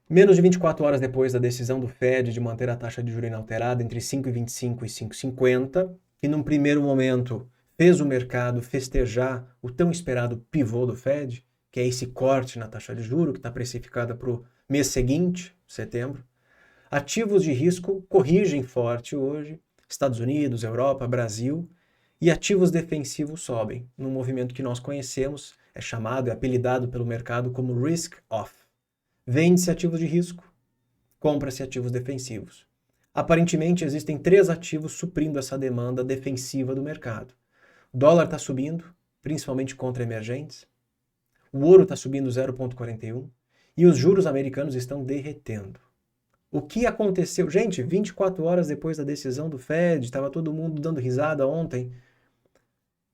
Menos de 24 horas depois da decisão do Fed de manter a taxa de juros inalterada entre 5,25 e 5,50, que num primeiro momento fez o mercado festejar o tão esperado pivô do Fed, que é esse corte na taxa de juros que está precificada para o mês seguinte, setembro. Ativos de risco corrigem forte hoje, Estados Unidos, Europa, Brasil, e ativos defensivos sobem, num movimento que nós conhecemos, é chamado, é apelidado pelo mercado como risk off. Vende-se ativos de risco, compra-se ativos defensivos. Aparentemente, existem três ativos suprindo essa demanda defensiva do mercado. O dólar está subindo, principalmente contra emergentes. O ouro está subindo 0,41 e os juros americanos estão derretendo. O que aconteceu? Gente, 24 horas depois da decisão do Fed, estava todo mundo dando risada ontem.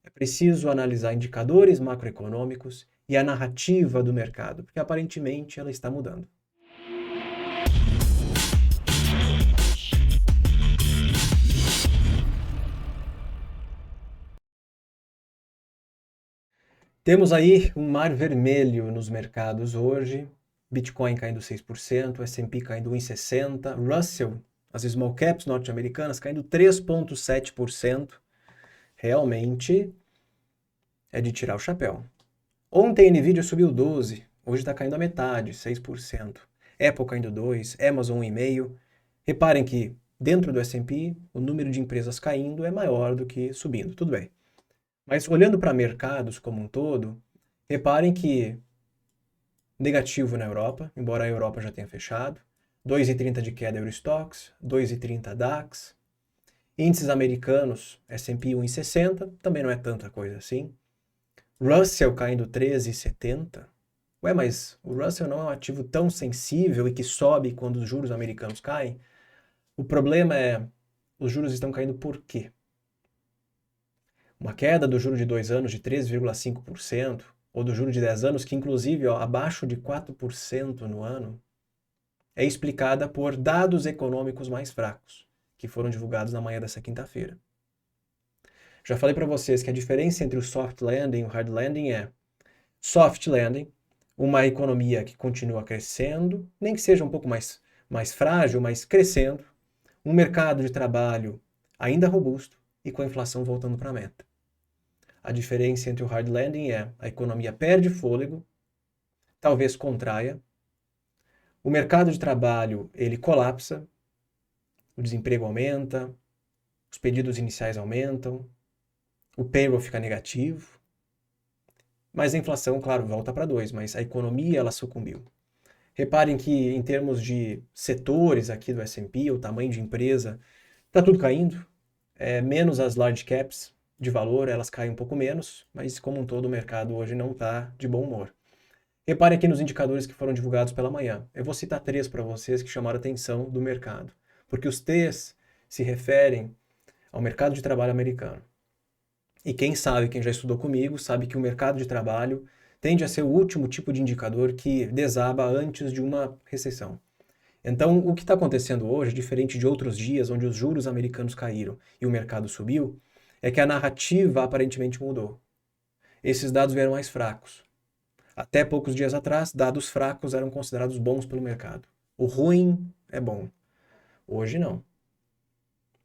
É preciso analisar indicadores macroeconômicos e a narrativa do mercado, porque aparentemente ela está mudando. Temos aí um mar vermelho nos mercados hoje. Bitcoin caindo 6%, S&P caindo 1,60%, Russell, as small caps norte-americanas, caindo 3,7%. Realmente é de tirar o chapéu. Ontem a Nvidia subiu 12%, hoje está caindo a metade, 6%. Apple caindo 2%, Amazon 1,5%. Reparem que dentro do S&P o número de empresas caindo é maior do que subindo, tudo bem. Mas olhando para mercados como um todo, reparem que negativo na Europa, embora a Europa já tenha fechado, 2,30 de queda Eurostoxx, 2,30 DAX, índices americanos, S&P 1,60, também não é tanta coisa assim. Russell caindo 13,70. Ué, mas o Russell não é um ativo tão sensível e que sobe quando os juros americanos caem? O problema é, os juros estão caindo por quê? Uma queda do juro de 2 anos de 3,5%, ou do juro de 10 anos, que inclusive abaixo de 4% no ano, é explicada por dados econômicos mais fracos, que foram divulgados na manhã dessa quinta-feira. Já falei para vocês que a diferença entre o soft landing e o hard landing é soft landing, uma economia que continua crescendo, nem que seja um pouco mais frágil, mas crescendo, um mercado de trabalho ainda robusto e com a inflação voltando para a meta. A diferença entre o hard landing é a economia perde fôlego, talvez contraia, o mercado de trabalho ele colapsa, o desemprego aumenta, os pedidos iniciais aumentam, o payroll fica negativo, mas a inflação, claro, volta para 2, mas a economia ela sucumbiu. Reparem que em termos de setores aqui do S&P, o tamanho de empresa, está tudo caindo, menos as large caps de valor, elas caem um pouco menos, mas como um todo o mercado hoje não está de bom humor. Reparem aqui nos indicadores que foram divulgados pela manhã. Eu vou citar três para vocês que chamaram a atenção do mercado, porque os T's se referem ao mercado de trabalho americano. E quem sabe, quem já estudou comigo, sabe que o mercado de trabalho tende a ser o último tipo de indicador que desaba antes de uma recessão. Então, o que está acontecendo hoje, diferente de outros dias onde os juros americanos caíram e o mercado subiu, é que a narrativa aparentemente mudou. Esses dados vieram mais fracos. Até poucos dias atrás, dados fracos eram considerados bons pelo mercado. O ruim é bom. Hoje não.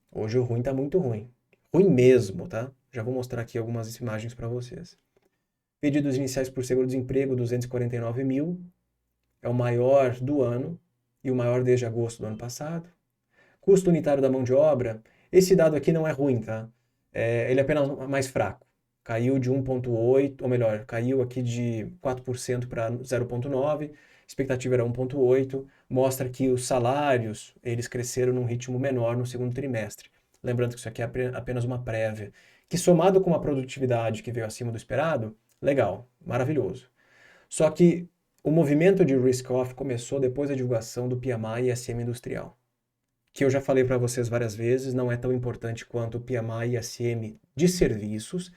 Hoje o ruim está muito ruim. Ruim mesmo, tá? Já vou mostrar aqui algumas imagens para vocês. Pedidos iniciais por seguro-desemprego, 249 mil. É o maior do ano e o maior desde agosto do ano passado. Custo unitário da mão de obra, esse dado aqui não é ruim, tá? Ele é apenas mais fraco. Caiu de 1,8, ou melhor, caiu aqui de 4% para 0,9, expectativa era 1,8, mostra que os salários, eles cresceram num ritmo menor no segundo trimestre. Lembrando que isso aqui é apenas uma prévia, que somado com uma produtividade que veio acima do esperado, legal, maravilhoso. Só que o movimento de risk-off começou depois da divulgação do PMI e ISM industrial, que eu já falei para vocês várias vezes, não é tão importante quanto o PMI e ISM de serviços,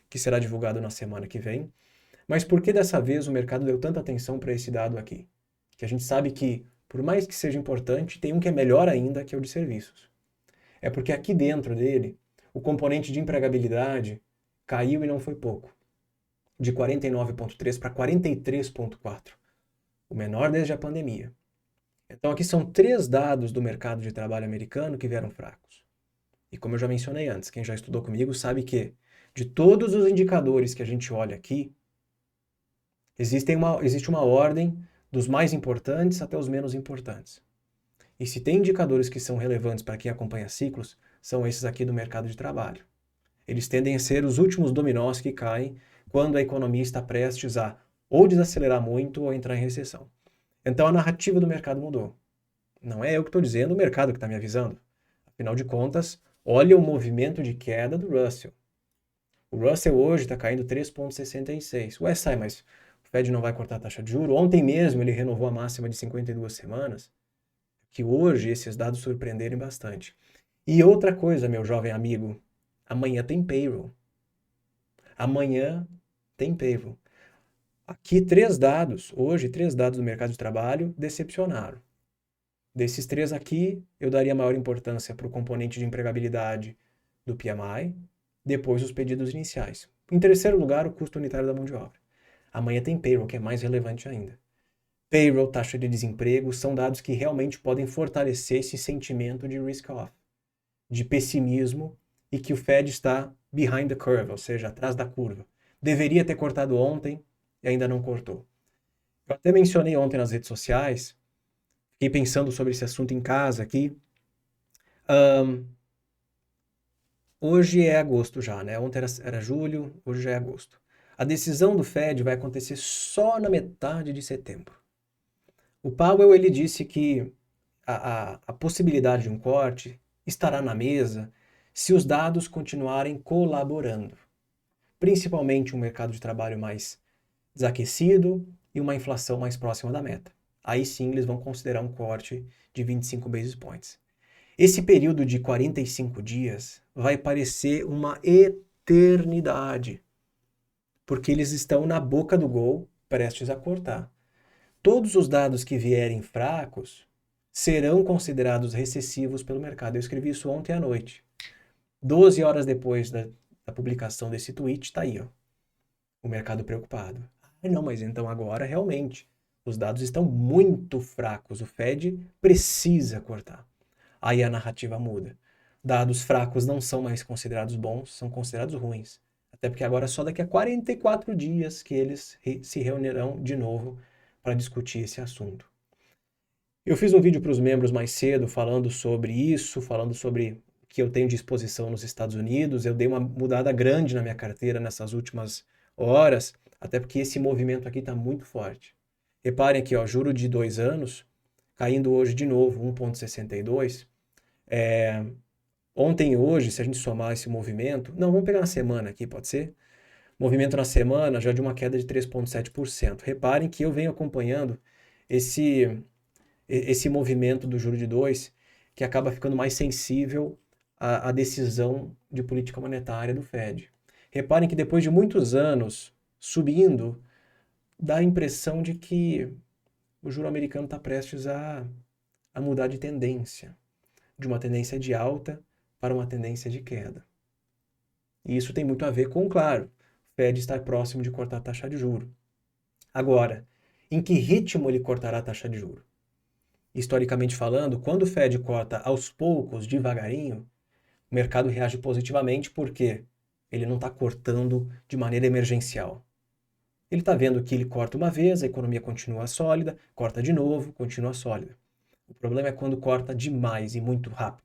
que será divulgado na semana que vem. Mas por que dessa vez o mercado deu tanta atenção para esse dado aqui? Que a gente sabe que, por mais que seja importante, tem um que é melhor ainda, que é o de serviços. É porque aqui dentro dele, o componente de empregabilidade caiu e não foi pouco, de 49,3 para 43,4, o menor desde a pandemia. Então aqui são 3 dados do mercado de trabalho americano que vieram fracos. E como eu já mencionei antes, quem já estudou comigo sabe que de todos os indicadores que a gente olha aqui, existe uma ordem dos mais importantes até os menos importantes. E se tem indicadores que são relevantes para quem acompanha ciclos, são esses aqui do mercado de trabalho. Eles tendem a ser os últimos dominós que caem quando a economia está prestes a ou desacelerar muito ou entrar em recessão. Então a narrativa do mercado mudou. Não é eu que estou dizendo, o mercado que está me avisando. Afinal de contas, olha o movimento de queda do Russell. O Russell hoje está caindo 3,66. Ué, sai, mas o Fed não vai cortar a taxa de juros? Ontem mesmo ele renovou a máxima de 52 semanas. Que hoje esses dados surpreenderem bastante. E outra coisa, meu jovem amigo, amanhã tem payroll. Amanhã tem payroll. Aqui 3 dados, hoje 3 dados do mercado de trabalho decepcionaram. Desses 3 aqui, eu daria maior importância para o componente de empregabilidade do PMI, depois os pedidos iniciais. Em terceiro lugar, o custo unitário da mão de obra. Amanhã tem payroll, que é mais relevante ainda. Payroll, taxa de desemprego, são dados que realmente podem fortalecer esse sentimento de risk-off, de pessimismo e que o Fed está behind the curve, ou seja, atrás da curva. Deveria ter cortado ontem e ainda não cortou. Eu até mencionei ontem nas redes sociais, fiquei pensando sobre esse assunto em casa aqui. Hoje é agosto já, né? Ontem era julho, hoje já é agosto. A decisão do Fed vai acontecer só na metade de setembro. O Powell, ele disse que a possibilidade de um corte estará na mesa se os dados continuarem colaborando. Principalmente um mercado de trabalho mais desaquecido e uma inflação mais próxima da meta. Aí sim eles vão considerar um corte de 25 basis points. Esse período de 45 dias vai parecer uma eternidade, porque eles estão na boca do gol, prestes a cortar. Todos os dados que vierem fracos serão considerados recessivos pelo mercado. Eu escrevi isso ontem à noite. 12 horas depois da publicação desse tweet, está aí, ó, o mercado preocupado. Ah, não, mas então agora realmente os dados estão muito fracos. O Fed precisa cortar. Aí a narrativa muda. Dados fracos não são mais considerados bons, são considerados ruins. Até porque agora é só daqui a 44 dias que eles se reunirão de novo para discutir esse assunto. Eu fiz um vídeo para os membros mais cedo falando sobre isso, falando sobre o que eu tenho de exposição nos Estados Unidos. Eu dei uma mudada grande na minha carteira nessas últimas horas, até porque esse movimento aqui está muito forte. Reparem aqui, ó, juro de 2 anos, caindo hoje de novo, 1,62. Ontem e hoje, se a gente somar esse movimento, não, vamos pegar na semana aqui, pode ser? Movimento na semana já de uma queda de 3,7%. Reparem que eu venho acompanhando esse movimento do juro de 2, que acaba ficando mais sensível à decisão de política monetária do Fed. Reparem que depois de muitos anos subindo, dá a impressão de que o juro americano está prestes a mudar de tendência, de uma tendência de alta para uma tendência de queda. E isso tem muito a ver com, claro, o Fed estar próximo de cortar a taxa de juros. Agora, em que ritmo ele cortará a taxa de juros? Historicamente falando, quando o Fed corta aos poucos, devagarinho, o mercado reage positivamente porque ele não está cortando de maneira emergencial. Ele está vendo que ele corta uma vez, a economia continua sólida, corta de novo, continua sólida. O problema é quando corta demais e muito rápido,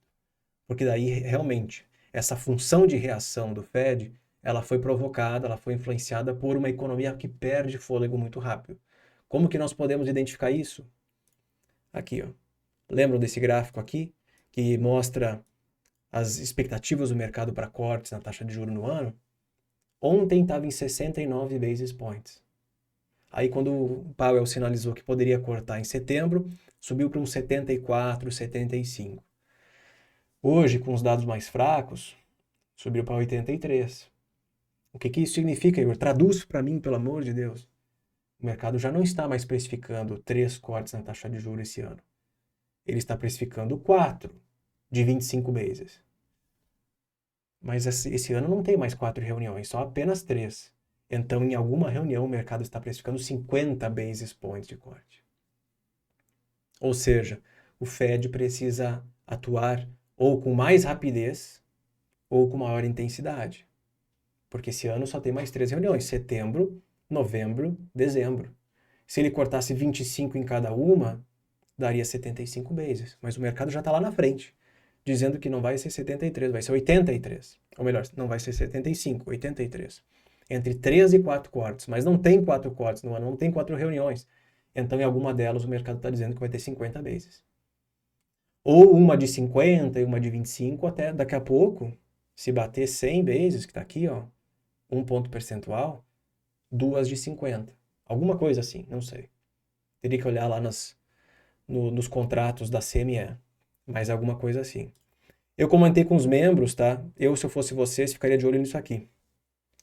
porque daí realmente essa função de reação do Fed, ela foi provocada, ela foi influenciada por uma economia que perde fôlego muito rápido. Como que nós podemos identificar isso? Aqui, ó. Lembram desse gráfico aqui que mostra as expectativas do mercado para cortes na taxa de juros no ano? Ontem estava em 69 basis points. Aí quando o Powell sinalizou que poderia cortar em setembro, subiu para uns 74, 75. Hoje, com os dados mais fracos, subiu para 83. O que isso significa, Igor? Traduz para mim, pelo amor de Deus. O mercado já não está mais precificando 3 cortes na taxa de juros esse ano. Ele está precificando 4 de 25 bases. Mas esse ano não tem mais 4 reuniões, só apenas 3. Então, em alguma reunião, o mercado está precificando 50 basis points de corte. Ou seja, o Fed precisa atuar ou com mais rapidez ou com maior intensidade. Porque esse ano só tem mais 3 reuniões: setembro, novembro, dezembro. Se ele cortasse 25 em cada uma, daria 75 bases. Mas o mercado já está lá na frente, dizendo que não vai ser 73, vai ser 83. Ou melhor, não vai ser 75, 83. Entre 3 e 4 cortes. Mas não tem 4 cortes no ano, não tem 4 reuniões. Então, em alguma delas, o mercado está dizendo que vai ter 50 bases. Ou uma de 50 e uma de 25, até daqui a pouco, se bater 100 bases, que está aqui, ó, 1 ponto percentual, duas de 50. Alguma coisa assim, não sei. Teria que olhar lá nos contratos da CME, mas alguma coisa assim. Eu comentei com os membros, tá? Eu, se eu fosse vocês, ficaria de olho nisso aqui.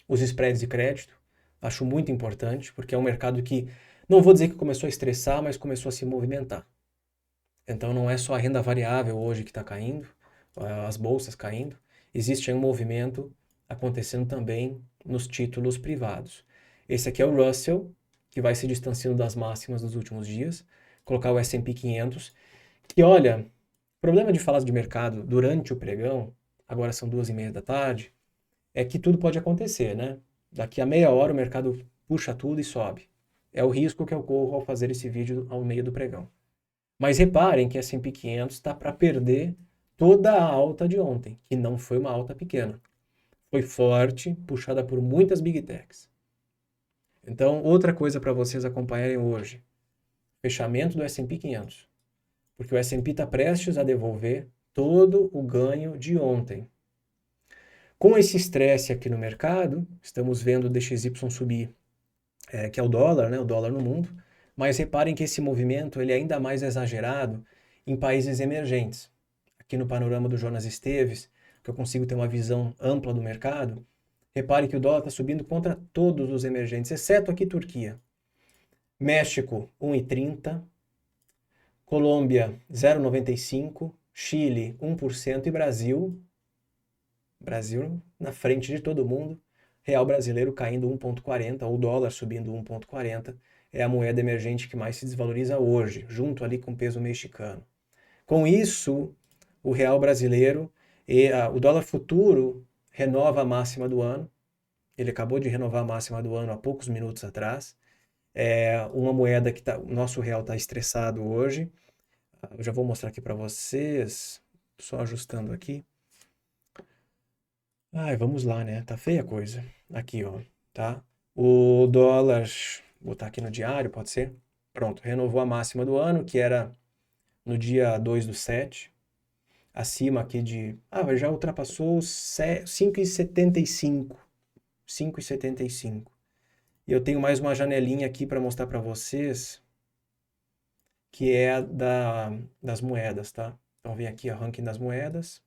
Os spreads de crédito, acho muito importante, porque é um mercado que, não vou dizer que começou a estressar, mas começou a se movimentar. Então não é só a renda variável hoje que está caindo, as bolsas caindo, existe aí um movimento acontecendo também nos títulos privados. Esse aqui é o Russell, que vai se distanciando das máximas dos últimos dias, colocar o S&P 500, que olha, o problema de falar de mercado durante o pregão, agora são 2:30 da tarde, é que tudo pode acontecer, né? Daqui a meia hora o mercado puxa tudo e sobe. É o risco que eu corro ao fazer esse vídeo ao meio do pregão. Mas reparem que a S&P 500 está para perder toda a alta de ontem, que não foi uma alta pequena. Foi forte, puxada por muitas Big Techs. Então, outra coisa para vocês acompanharem hoje, fechamento do S&P 500. Porque o S&P está prestes a devolver todo o ganho de ontem. Com esse estresse aqui no mercado, estamos vendo o DXY subir, que é o dólar, né, o dólar no mundo, mas reparem que esse movimento ele é ainda mais exagerado em países emergentes. Aqui no panorama do Jonas Esteves, que eu consigo ter uma visão ampla do mercado, repare que o dólar está subindo contra todos os emergentes, exceto aqui Turquia. México, 1,30. Colômbia, 0,95. Chile, 1%. E Brasil na frente de todo mundo. Real brasileiro caindo 1,40, ou dólar subindo 1,40. É a moeda emergente que mais se desvaloriza hoje, junto ali com o peso mexicano. Com isso, o real brasileiro e o dólar futuro renova a máxima do ano. Ele acabou de renovar a máxima do ano há poucos minutos atrás. É uma moeda que o nosso real está estressado hoje. Eu já vou mostrar aqui para vocês, só ajustando aqui. Ai, vamos lá, né? Tá feia a coisa. Aqui, ó, tá? O dólar, vou botar aqui no diário, pode ser? Pronto, renovou a máxima do ano, que era no dia 2/7. Acima aqui de... já ultrapassou os 5,75. 5,75. E eu tenho mais uma janelinha aqui para mostrar para vocês, que é a das moedas, tá? Então vem aqui o ranking das moedas.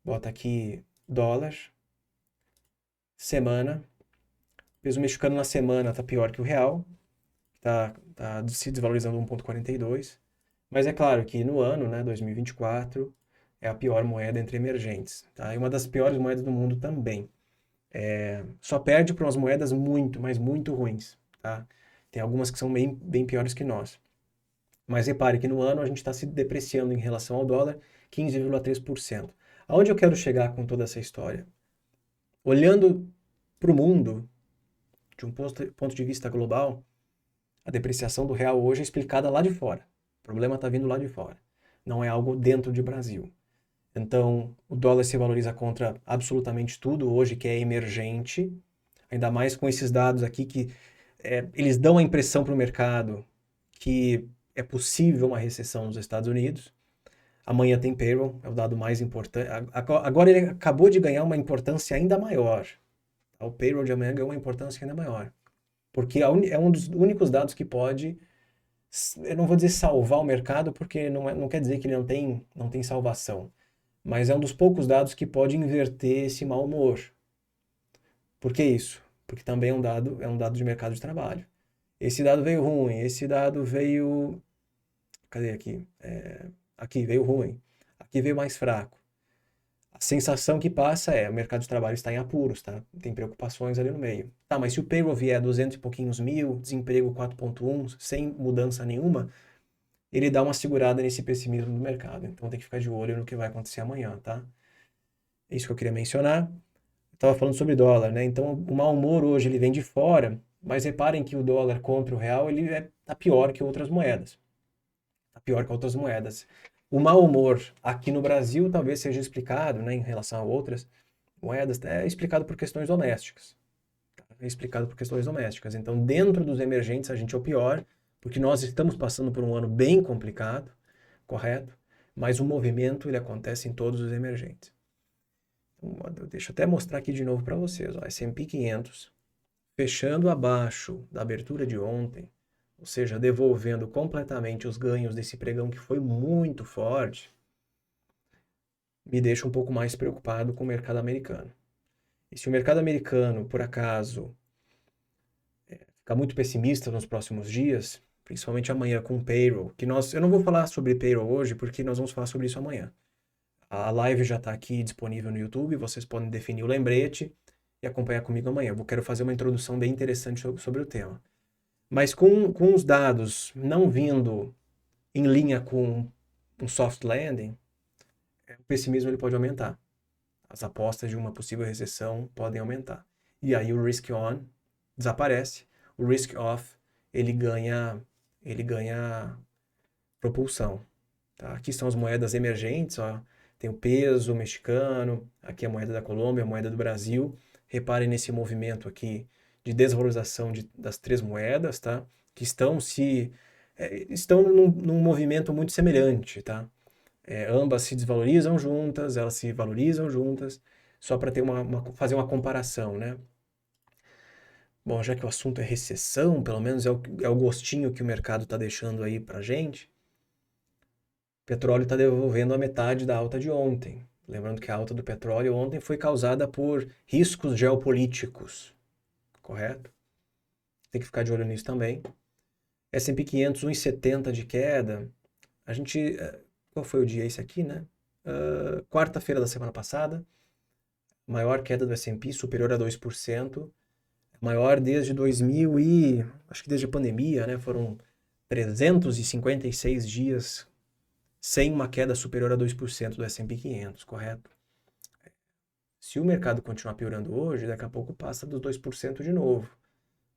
Bota aqui dólar. Semana. Peso mexicano na semana tá pior que o real. Tá se desvalorizando 1,42. Mas é claro que no ano, né, 2024, é a pior moeda entre emergentes, tá? E uma das piores moedas do mundo também. Só perde para umas moedas muito, mas muito ruins, tá? Tem algumas que são bem piores que nós. Mas repare que no ano a gente está se depreciando em relação ao dólar 15,3%. Aonde eu quero chegar com toda essa história? Olhando para o mundo, de um ponto de vista global, a depreciação do real hoje é explicada lá de fora. O problema está vindo lá de fora. Não é algo dentro de Brasil. Então, o dólar se valoriza contra absolutamente tudo hoje que é emergente, ainda mais com esses dados aqui que eles dão a impressão para o mercado que é possível uma recessão nos Estados Unidos. Amanhã tem payroll, é o dado mais importante. Agora ele acabou de ganhar uma importância ainda maior. O payroll de amanhã ganhou uma importância ainda maior. Porque é um dos únicos dados que pode, eu não vou dizer salvar o mercado, porque não quer dizer que ele não tem salvação. Mas é um dos poucos dados que pode inverter esse mau humor. Por que isso? Porque também é um dado de mercado de trabalho. Esse dado veio ruim, esse dado veio... Cadê aqui? Aqui veio ruim, aqui veio mais fraco. A sensação que passa é o mercado de trabalho está em apuros, tá? Tem preocupações ali no meio. Tá, mas se o payroll vier 200 e pouquinhos mil, desemprego 4,1, sem mudança nenhuma, ele dá uma segurada nesse pessimismo do mercado. Então tem que ficar de olho no que vai acontecer amanhã, tá? É isso que eu queria mencionar. Estava falando sobre dólar, né? Então o mau humor hoje ele vem de fora, mas reparem que o dólar contra o real ele tá pior que outras moedas. Tá pior que outras moedas. O mau humor aqui no Brasil talvez seja explicado, né, em relação a outras moedas, é explicado por questões domésticas. Tá? É explicado por questões domésticas. Então, dentro dos emergentes, a gente é o pior, porque nós estamos passando por um ano bem complicado, correto? Mas o movimento ele acontece em todos os emergentes. Então, deixa eu até mostrar aqui de novo para vocês. Ó, S&P 500 fechando abaixo da abertura de ontem, ou seja, devolvendo completamente os ganhos desse pregão que foi muito forte, me deixa um pouco mais preocupado com o mercado americano. E se o mercado americano, por acaso, ficar muito pessimista nos próximos dias, principalmente amanhã com o payroll, eu não vou falar sobre payroll hoje, porque nós vamos falar sobre isso amanhã. A live já está aqui disponível no YouTube, vocês podem definir o lembrete e acompanhar comigo amanhã. Eu quero fazer uma introdução bem interessante sobre o tema. Mas com os dados não vindo em linha com um soft landing, o pessimismo ele pode aumentar. As apostas de uma possível recessão podem aumentar. E aí o risk on desaparece, o risk off ele ganha propulsão. Tá? Aqui são as moedas emergentes, ó. Tem o peso mexicano, aqui a moeda da Colômbia, a moeda do Brasil. Reparem nesse movimento aqui de desvalorização das três moedas, tá? Que estão num movimento muito semelhante, tá? Ambas se desvalorizam juntas, elas se valorizam juntas, só para ter fazer uma comparação, né? Bom, já que o assunto é recessão, pelo menos é o gostinho que o mercado está deixando aí para gente, o petróleo está devolvendo a metade da alta de ontem. Lembrando que a alta do petróleo ontem foi causada por riscos geopolíticos, correto? Tem que ficar de olho nisso também. S&P 500, 1,70 de queda. A gente... Qual foi o dia esse aqui, né? Quarta-feira da semana passada. Maior queda do S&P, superior a 2%. Maior desde 2000 e... Acho que desde a pandemia, né? Foram 356 dias sem uma queda superior a 2% do S&P 500, correto? Se o mercado continuar piorando hoje, daqui a pouco passa dos 2% de novo.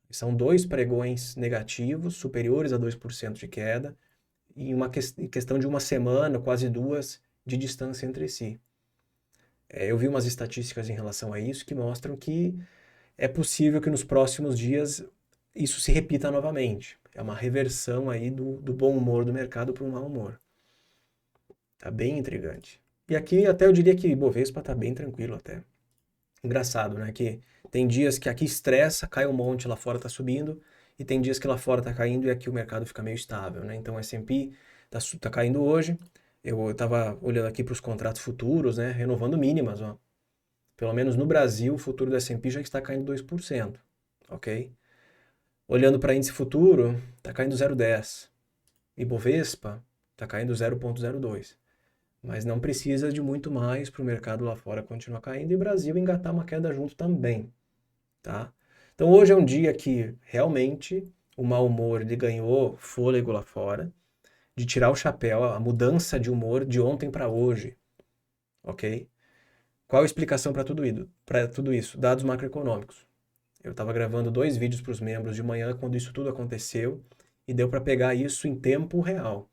São dois pregões negativos, superiores a 2% de queda, e uma questão de uma semana, quase duas, de distância entre si. Eu vi umas estatísticas em relação a isso que mostram que é possível que nos próximos dias isso se repita novamente. É uma reversão aí do bom humor do mercado para um mau humor. Tá bem intrigante. E aqui até eu diria que Bovespa tá bem tranquilo até. Engraçado, né? Que tem dias que aqui estressa, cai um monte, lá fora tá subindo, e tem dias que lá fora tá caindo e aqui o mercado fica meio estável, né? Então o S&P tá caindo hoje. Eu tava olhando aqui para os contratos futuros, né? Renovando mínimas, ó. Pelo menos no Brasil, o futuro do S&P já está caindo 2%, ok? Olhando para índice futuro, tá caindo 0,10. E Bovespa tá caindo 0,02. Mas não precisa de muito mais para o mercado lá fora continuar caindo e o Brasil engatar uma queda junto também, tá? Então hoje é um dia que realmente o mau humor ele ganhou fôlego lá fora, de tirar o chapéu, a mudança de humor de ontem para hoje, ok? Qual a explicação para tudo isso? Dados macroeconômicos. Eu estava gravando 2 vídeos para os membros de manhã quando isso tudo aconteceu e deu para pegar isso em tempo real.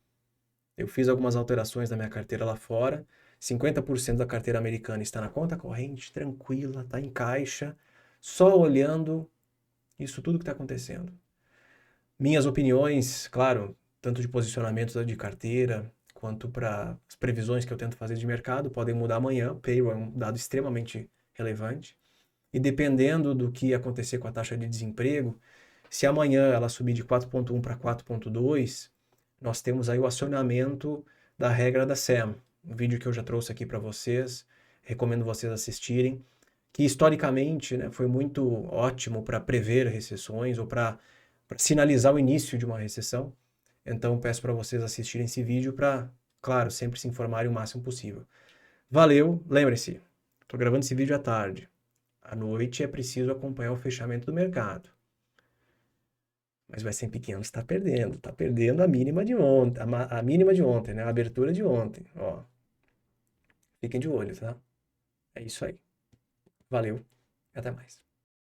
Eu fiz algumas alterações na minha carteira lá fora. 50% da carteira americana está na conta corrente, tranquila, está em caixa, só olhando isso tudo que está acontecendo. Minhas opiniões, claro, tanto de posicionamento de carteira, quanto para as previsões que eu tento fazer de mercado, podem mudar amanhã. Payroll é um dado extremamente relevante. E dependendo do que acontecer com a taxa de desemprego, se amanhã ela subir de 4,1 para 4,2, nós temos aí o acionamento da regra da SAM, um vídeo que eu já trouxe aqui para vocês, recomendo vocês assistirem, que historicamente, né, foi muito ótimo para prever recessões ou para sinalizar o início de uma recessão. Então peço para vocês assistirem esse vídeo para, claro, sempre se informarem o máximo possível. Valeu, lembre-se, estou gravando esse vídeo à tarde. À noite é preciso acompanhar o fechamento do mercado. Mas o S&P 500 está perdendo a mínima de ontem, a mínima de ontem, né? A abertura de ontem, ó. Fiquem de olho, tá? É isso aí. Valeu, até mais.